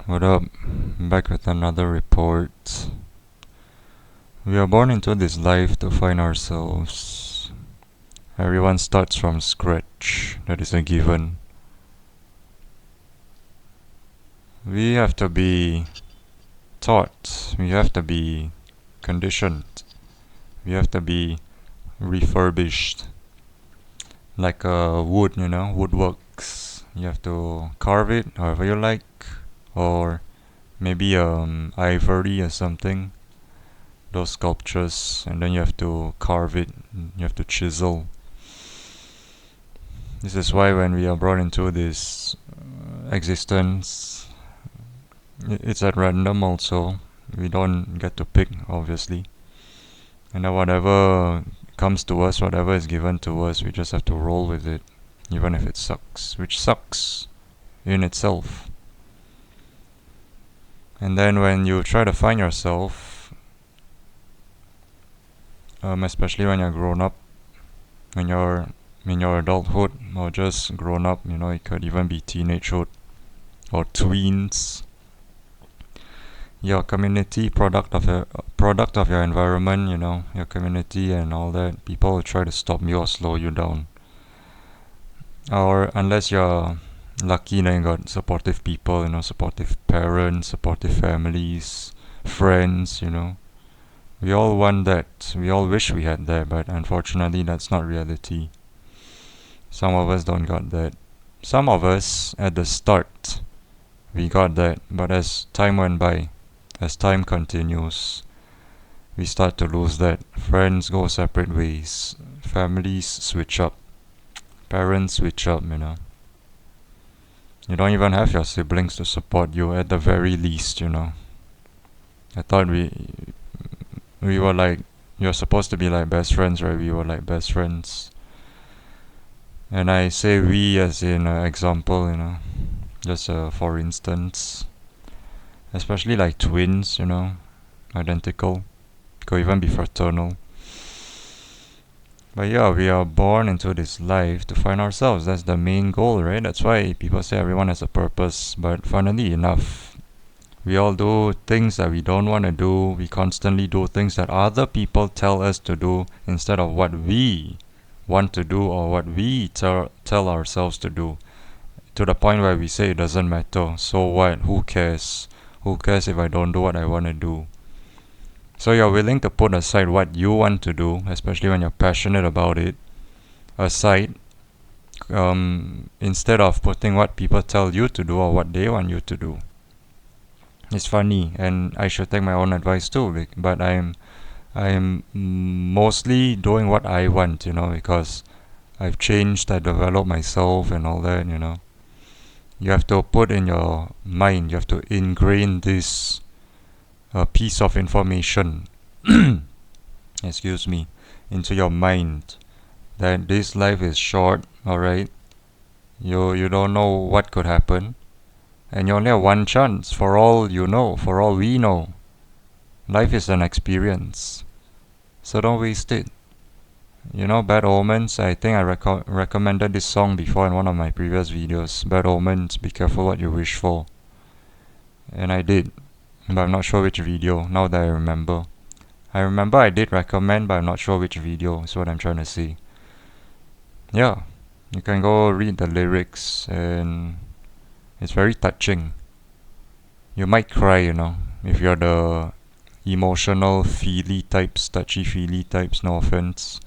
What up? Back with another report. We are born into this life to find ourselves. Everyone starts from scratch. That is a given. We have to be taught. We have to be conditioned. We have to be refurbished. Like wood, woodworks. You have to carve it however you like. Or maybe ivory or something, those sculptures, and then you have to carve it, you have to chisel. This is why when we are brought into this existence, it's at random also. We don't get to pick, obviously. And then whatever comes to us, whatever is given to us, we just have to roll with it, even if it sucks, which sucks in itself. And then when you try to find yourself, especially when you're grown up, when you're in your adulthood or just grown up, it could even be teenagehood or tweens. Your community, product of your environment, your community and all that. People will try to stop you or slow you down. Or unless you're lucky, then you got supportive people, supportive parents, supportive families, friends, We all want that. We all wish we had that, but unfortunately that's not reality. Some of us don't got that. Some of us at the start we got that, but as time went by, as time continues, we start to lose that. Friends go separate ways. Families switch up. Parents switch up, You don't even have your siblings to support you at the very least, I thought we were like, you're supposed to be like best friends, right? We were like best friends. And I say we as in example, just for instance. Especially like twins, identical. Could even be fraternal. But yeah, we are born into this life to find ourselves. That's the main goal, right? That's why people say everyone has a purpose. But funnily enough, we all do things that we don't want to do. We constantly do things that other people tell us to do instead of what we want to do or what we tell ourselves to do. To the point where we say it doesn't matter. So what? Who cares? Who cares if I don't do what I want to do? So you're willing to put aside what you want to do, especially when you're passionate about it, aside, instead of putting what people tell you to do or what they want you to do. It's funny, and I should take my own advice too. But I'm mostly doing what I want, because I've changed, I developed myself and all that, You have to put in your mind, you have to ingrain this piece of information, excuse me, into your mind that this life is short, alright? You don't know what could happen, and you only have one chance. For all you know, for all we know, life is an experience, so don't waste it. Bad Omens, I think I recommended this song before in one of my previous videos. Bad Omens, be careful what you wish for. And I did, but I'm not sure which video, now that I remember. I remember I did recommend, but I'm not sure which video, is what I'm trying to say. Yeah, you can go read the lyrics, and it's very touching. You might cry, if you're the emotional, feely types, touchy-feely types, no offense.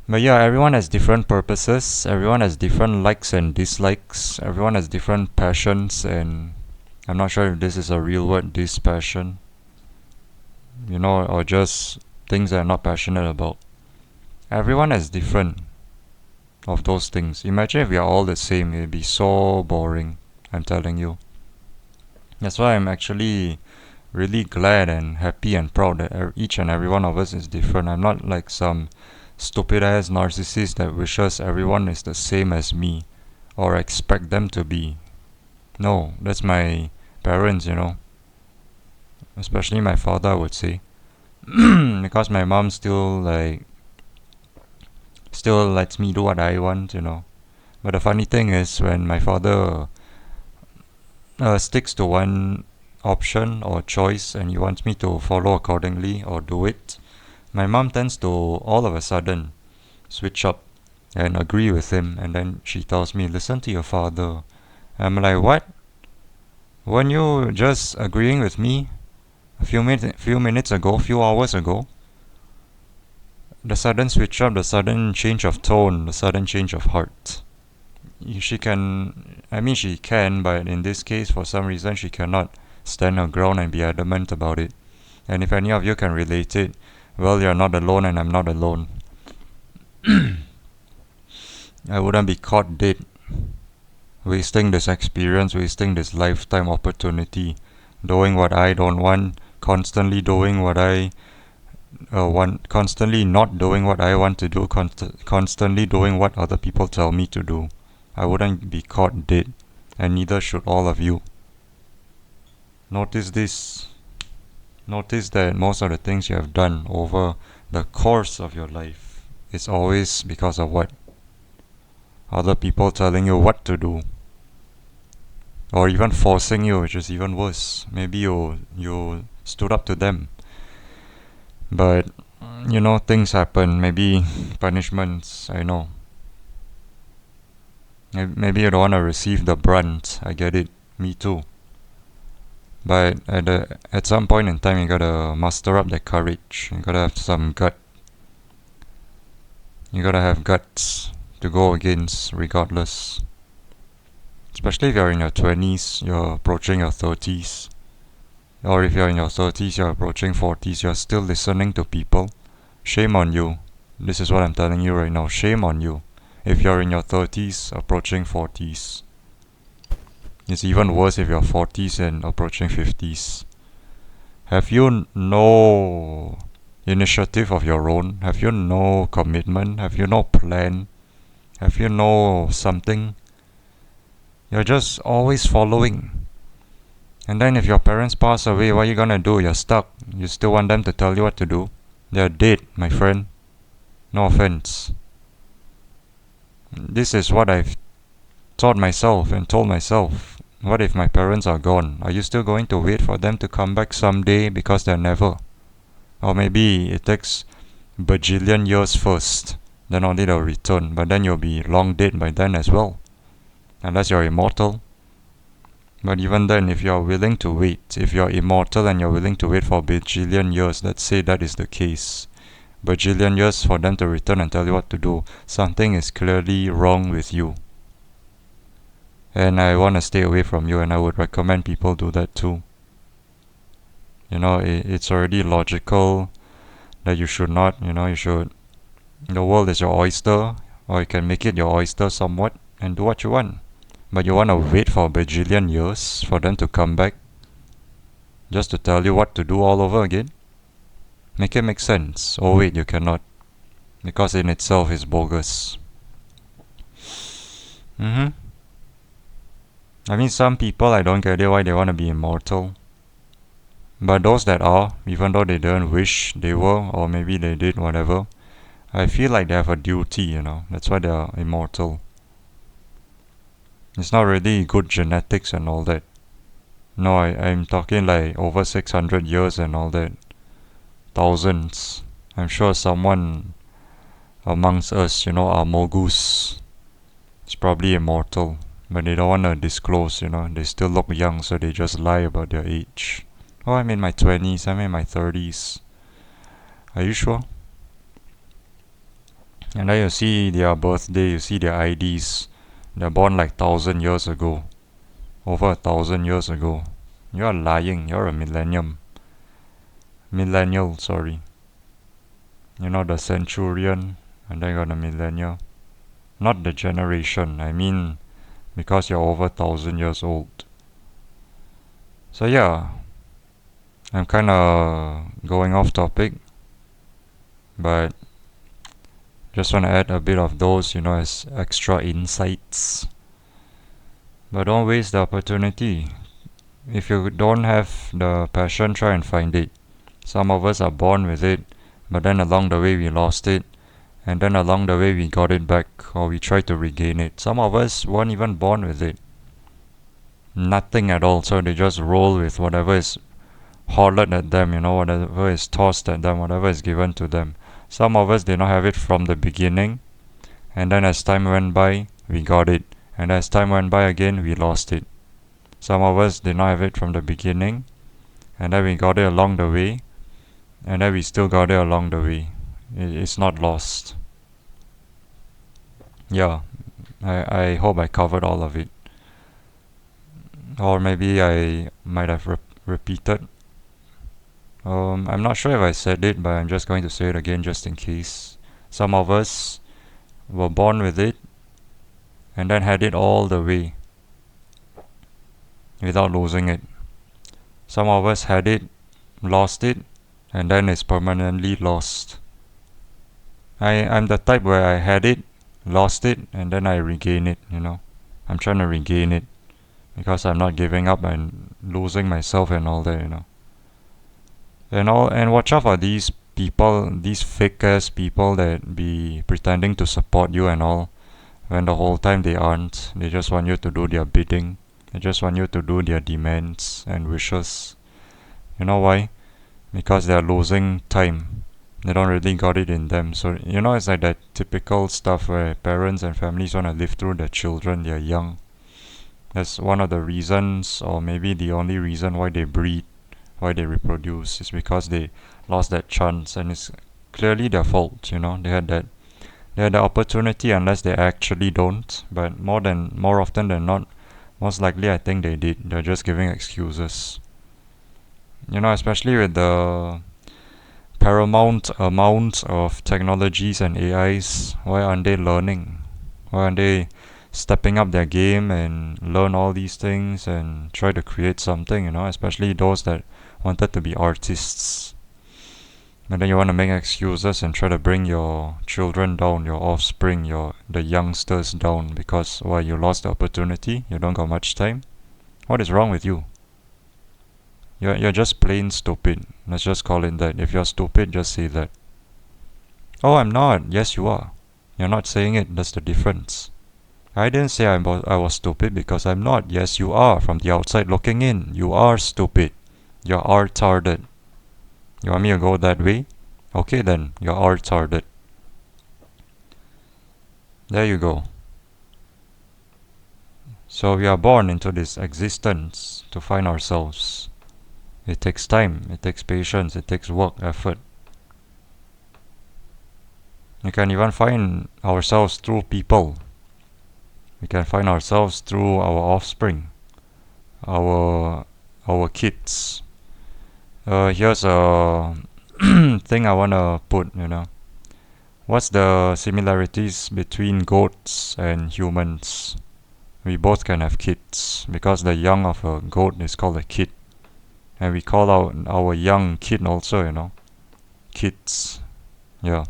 But yeah, everyone has different purposes, everyone has different likes and dislikes, everyone has different passions, and I'm not sure if this is a real word, dispassion, or just things that I'm not passionate about. Everyone has different of those things. Imagine if we are all the same, it'd be so boring, I'm telling you. That's why I'm actually really glad and happy and proud that each and every one of us is different. I'm not like some stupid ass narcissist that wishes everyone is the same as me or expect them to be. No, that's my parents, especially my father, I would say. Because my mom still lets me do what I want, But the funny thing is, when my father sticks to one option or choice and he wants me to follow accordingly or do it, my mom tends to all of a sudden switch up and agree with him, and then she tells me, listen to your father. I'm like, what? Weren't you just agreeing with me few minutes ago, few hours ago? The sudden switch up, the sudden change of tone, the sudden change of heart. She can, I mean, she can, but in this case, for some reason, she cannot stand her ground and be adamant about it. And if any of you can relate it, well, you're not alone and I'm not alone. I wouldn't be caught dead, wasting this experience, wasting this lifetime opportunity, doing what I don't want, constantly doing what I want, constantly not doing what I want to do, constantly doing what other people tell me to do. I wouldn't be caught dead, and neither should all of you. Notice this. Notice that most of the things you have done over the course of your life is always because of what? Other people telling you what to do. Or even forcing you, which is even worse. Maybe you stood up to them. But, things happen. Maybe punishments, I know. Maybe you don't want to receive the brunt. I get it. Me too. But at some point in time, you gotta muster up that courage. You gotta have some gut. You gotta have guts to go against, regardless. Especially if you're in your 20s, you're approaching your 30s. Or if you're in your 30s, you're approaching 40s, you're still listening to people. Shame on you. This is what I'm telling you right now. Shame on you. If you're in your 30s, approaching 40s. It's even worse if you're 40s and approaching 50s. Have you no initiative of your own? Have you no commitment? Have you no plan? Have you no something? You're just always following. And then if your parents pass away, what are you gonna do? You're stuck. You still want them to tell you what to do? They're dead, my friend. No offense. This is what I've taught myself and told myself. What if my parents are gone? Are you still going to wait for them to come back someday because they're never? Or maybe it takes bajillion years first, then only they'll return, but then you'll be long dead by then as well. Unless you're immortal. But even then, if you're willing to wait, if you're immortal and you're willing to wait for bajillion years, let's say that is the case, bajillion years for them to return and tell you what to do, something is clearly wrong with you. And I want to stay away from you, and I would recommend people do that too. It's already logical that you should not, you should. The world is your oyster, or you can make it your oyster somewhat and do what you want. But you want to wait for a bajillion years for them to come back just to tell you what to do all over again? Make it make sense. Oh wait, you cannot. Because in itself is bogus. I mean, some people, I don't get it why they want to be immortal. But those that are, even though they don't wish they were, or maybe they did, whatever, I feel like they have a duty, That's why they are immortal. It's not really good genetics and all that. No, I'm talking like over 600 years and all that. Thousands. I'm sure someone amongst us, our mogus, is probably immortal. But they don't want to disclose, They still look young, so they just lie about their age. Oh, I'm in my 20s, I'm in my 30s. Are you sure? And then you see their birthday, you see their IDs. They're born like 1,000 years ago. Over 1,000 years ago. You're lying, you're a millennial, sorry. The centurion, and then you got a millennial. Not the generation, I mean because you're over 1,000 years old. So yeah, I'm kinda going off topic, but just want to add a bit of those, as extra insights. But don't waste the opportunity. If you don't have the passion, try and find it. Some of us are born with it, but then along the way we lost it, and then along the way we got it back, or we tried to regain it. Some of us weren't even born with it. nothing at all. So they just roll with whatever is hollered at them, whatever is tossed at them, whatever is given to them. Some of us did not have it from the beginning, and then as time went by, we got it. And as time went by again, we lost it. Some of us did not have it from the beginning, and then we got it along the way, and then we still got it along the way. It's not lost. Yeah, I hope I covered all of it. Or maybe I might have repeated. I'm not sure if I said it, but I'm just going to say it again just in case. Some of us were born with it and then had it all the way without losing it. Some of us had it, lost it, and then it's permanently lost. I'm the type where I had it, lost it, and then I regain it, I'm trying to regain it because I'm not giving up and losing myself and all that. And watch out for these people, these fake ass people that be pretending to support you and all, when the whole time they aren't. They just want you to do their bidding. They just want you to do their demands and wishes. You know why? Because they are losing time. They don't really got it in them. So it's like that typical stuff where parents and families want to live through their children. They're young. That's one of the reasons, or maybe the only reason why they breed, why they reproduce, is because they lost that chance, and it's clearly their fault. They had the opportunity, unless they actually don't. But more often than not, most likely I think they did. They're just giving excuses. Especially with the paramount amount of technologies and AIs, why aren't they learning? Why aren't they stepping up their game and learn all these things and try to create something, especially those that wanted to be artists. And then you want to make excuses and try to bring your children down, your offspring, the youngsters down because you lost the opportunity, you don't got much time. What is wrong with you? You're just plain stupid. Let's just call it that. If you're stupid, just say that. Oh, I'm not. Yes, you are. You're not saying it. That's the difference. I didn't say I was stupid because I'm not. Yes, you are. From the outside looking in, you are stupid. You're retarded. You want me to go that way? Okay then, you're retarded. There you go. So we are born into this existence to find ourselves. It takes time, it takes patience, it takes work, effort. We can even find ourselves through people. We can find ourselves through our offspring, our kids. Here's a thing I wanna put. What's the similarities between goats and humans? We both can have kids because the young of a goat is called a kid, and we call our young kid also, kids. Yeah.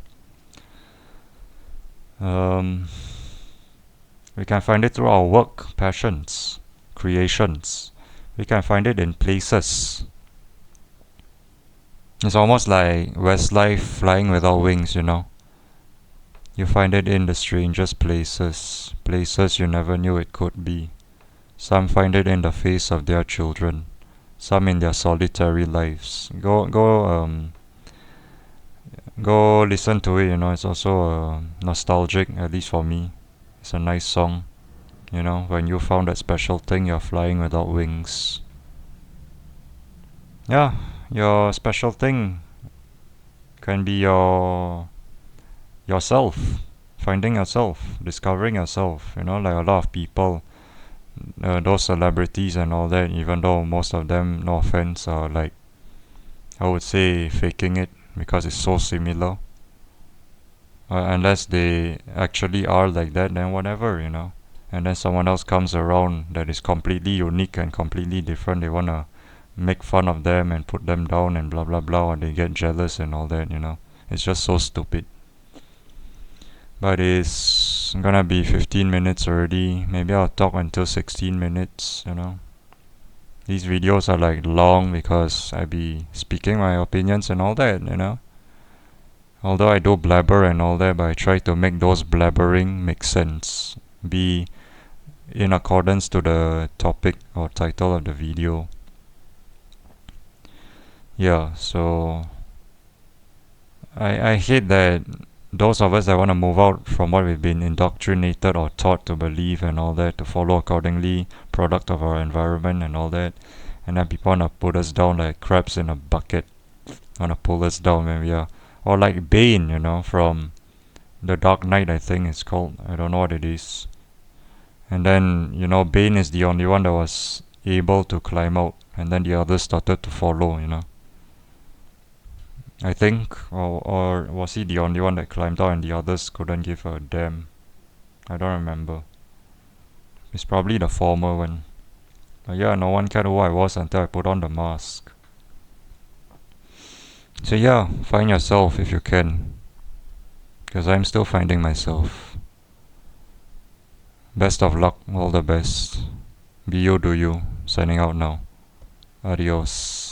We can find it through our work, passions, creations. We can find it in places. It's almost like Westlife flying without wings. You find it in the strangest places, places you never knew it could be. Some find it in the face of their children, some in their solitary lives. Go listen to it. It's also nostalgic, at least for me. It's a nice song. When you found that special thing, you're flying without wings. Yeah, your special thing can be yourself, finding yourself, discovering yourself. Like a lot of people, those celebrities and all that, even though most of them, no offense, are like, I would say, faking it because it's so similar. Unless they actually are like that, then whatever. And then someone else comes around that is completely unique and completely different. They wanna make fun of them and put them down and blah blah blah, and they get jealous and all that. It's just so stupid. But it's gonna be 15 minutes already. Maybe I'll talk until 16 minutes. These videos are like long because I be speaking my opinions and all that. Although I do blabber and all that, but I try to make those blabbering make sense. Be in accordance to the topic or title of the video. Yeah, so I hate that those of us that want to move out from what we've been indoctrinated or taught to believe and all that, to follow accordingly, product of our environment and all that, and then people want to put us down like crabs in a bucket, want to pull us down when we are, or like Bane, from The Dark Knight, I think it's called. I don't know what it is. And then, Bane is the only one that was able to climb out, and then the others started to follow. I think, or was he the only one that climbed out and the others couldn't give a damn? I don't remember. It's probably the former one. But yeah, no one cared who I was until I put on the mask. So yeah, find yourself if you can. Because I'm still finding myself. Best of luck, all the best. Be you, do you. Signing out now. Adios.